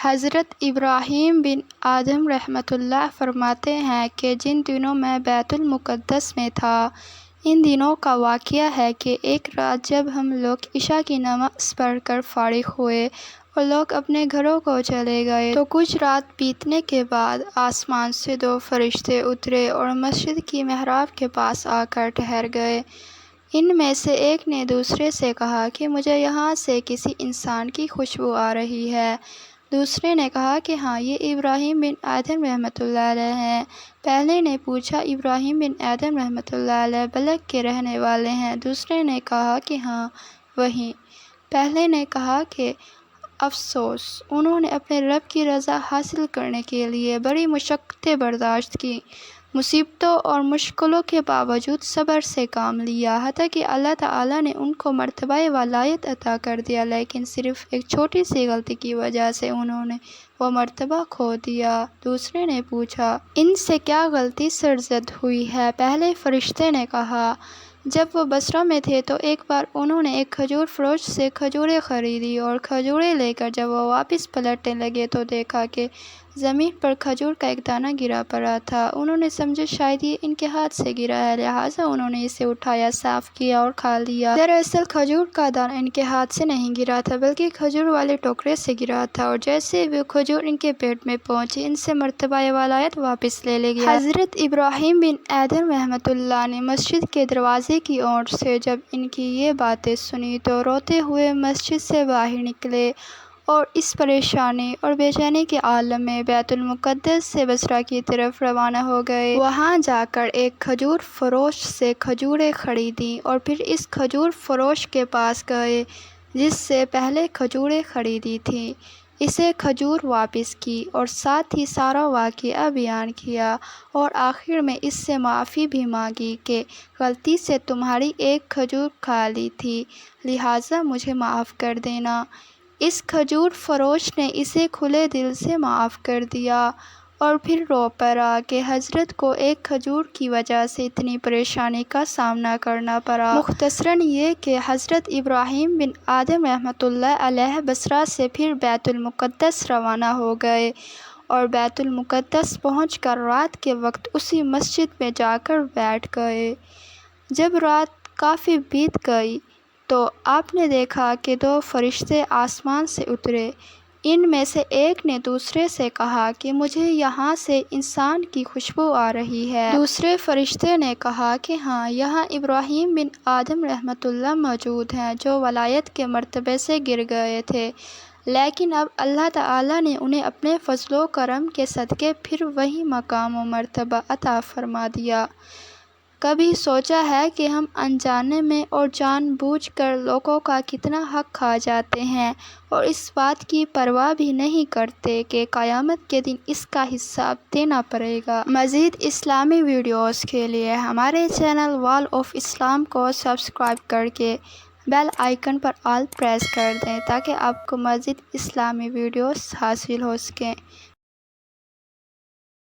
حضرت ابراہیم بن آدم رحمۃ اللہ فرماتے ہیں کہ جن دنوں میں بیت المقدس میں تھا، ان دنوں کا واقعہ ہے کہ ایک رات جب ہم لوگ عشاء کی نماز پڑھ کر فارغ ہوئے اور لوگ اپنے گھروں کو چلے گئے تو کچھ رات بیتنے کے بعد آسمان سے دو فرشتے اترے اور مسجد کی محراب کے پاس آ کر ٹھہر گئے۔ ان میں سے ایک نے دوسرے سے کہا کہ مجھے یہاں سے کسی انسان کی خوشبو آ رہی ہے۔ دوسرے نے کہا کہ ہاں، یہ ابراہیم بن آدم رحمۃ اللہ علیہ ہیں۔ پہلے نے پوچھا، ابراہیم بن آدم رحمۃ اللہ علیہ بلخ کے رہنے والے ہیں؟ دوسرے نے کہا کہ ہاں، وہی۔ پہلے نے کہا کہ افسوس، انہوں نے اپنے رب کی رضا حاصل کرنے کے لیے بڑی مشقتیں برداشت کیں، مصیبتوں اور مشکلوں کے باوجود صبر سے کام لیا، حتیٰ کہ اللہ تعالیٰ نے ان کو مرتبہ ولایت عطا کر دیا، لیکن صرف ایک چھوٹی سی غلطی کی وجہ سے انہوں نے وہ مرتبہ کھو دیا۔ دوسرے نے پوچھا، ان سے کیا غلطی سرزد ہوئی ہے؟ پہلے فرشتے نے کہا، جب وہ بصرہ میں تھے تو ایک بار انہوں نے ایک کھجور فروش سے کھجوریں خریدی اور کھجوریں لے کر جب وہ واپس پلٹنے لگے تو دیکھا کہ زمین پر کھجور کا ایک دانہ گرا پڑا تھا۔ انہوں نے سمجھا شاید یہ ان کے ہاتھ سے گرا ہے، لہٰذا انہوں نے اسے اٹھایا، صاف کیا اور کھا لیا۔ دراصل کھجور کا دانہ ان کے ہاتھ سے نہیں گرا تھا بلکہ کھجور والے ٹوکرے سے گرا تھا، اور جیسے وہ کھجور ان کے پیٹ میں پہنچی، ان سے مرتبہ ولایت واپس لے گیا۔ حضرت ابراہیم بن آدم رحمۃ اللہ نے مسجد کے دروازے کی اور سے جب ان کی یہ باتیں سنی تو روتے ہوئے مسجد سے باہر نکلے اور اس پریشانی اور بے چینی کے عالم میں بیت المقدس سے بصرہ کی طرف روانہ ہو گئے۔ وہاں جا کر ایک کھجور فروش سے کھجوریں خریدیں اور پھر اس کھجور فروش کے پاس گئے جس سے پہلے کھجوریں خریدی تھیں، اسے کھجور واپس کی اور ساتھ ہی سارا واقعہ بیان کیا، اور آخر میں اس سے معافی بھی مانگی کہ غلطی سے تمہاری ایک کھجور کھا لی تھی، لہٰذا مجھے معاف کر دینا۔ اس کھجور فروش نے اسے کھلے دل سے معاف کر دیا اور پھر رو پڑا کہ حضرت کو ایک کھجور کی وجہ سے اتنی پریشانی کا سامنا کرنا پڑا۔ مختصراً یہ کہ حضرت ابراہیم بن آدم رحمۃ اللہ علیہ بصرہ سے پھر بیت المقدس روانہ ہو گئے اور بیت المقدس پہنچ کر رات کے وقت اسی مسجد میں جا کر بیٹھ گئے۔ جب رات کافی بیت گئی تو آپ نے دیکھا کہ دو فرشتے آسمان سے اترے۔ ان میں سے ایک نے دوسرے سے کہا کہ مجھے یہاں سے انسان کی خوشبو آ رہی ہے۔ دوسرے فرشتے نے کہا کہ ہاں، یہاں ابراہیم بن آدم رحمۃ اللہ موجود ہیں جو ولایت کے مرتبے سے گر گئے تھے، لیکن اب اللہ تعالیٰ نے انہیں اپنے فضل و کرم کے صدقے پھر وہی مقام و مرتبہ عطا فرما دیا۔ کبھی سوچا ہے کہ ہم انجانے میں اور جان بوجھ کر لوگوں کا کتنا حق کھا جاتے ہیں اور اس بات کی پرواہ بھی نہیں کرتے کہ قیامت کے دن اس کا حساب دینا پڑے گا؟ مزید اسلامی ویڈیوز کے لیے ہمارے چینل وال آف اسلام کو سبسکرائب کر کے بیل آئیکن پر آل پریس کر دیں تاکہ آپ کو مزید اسلامی ویڈیوز حاصل ہو سکیں۔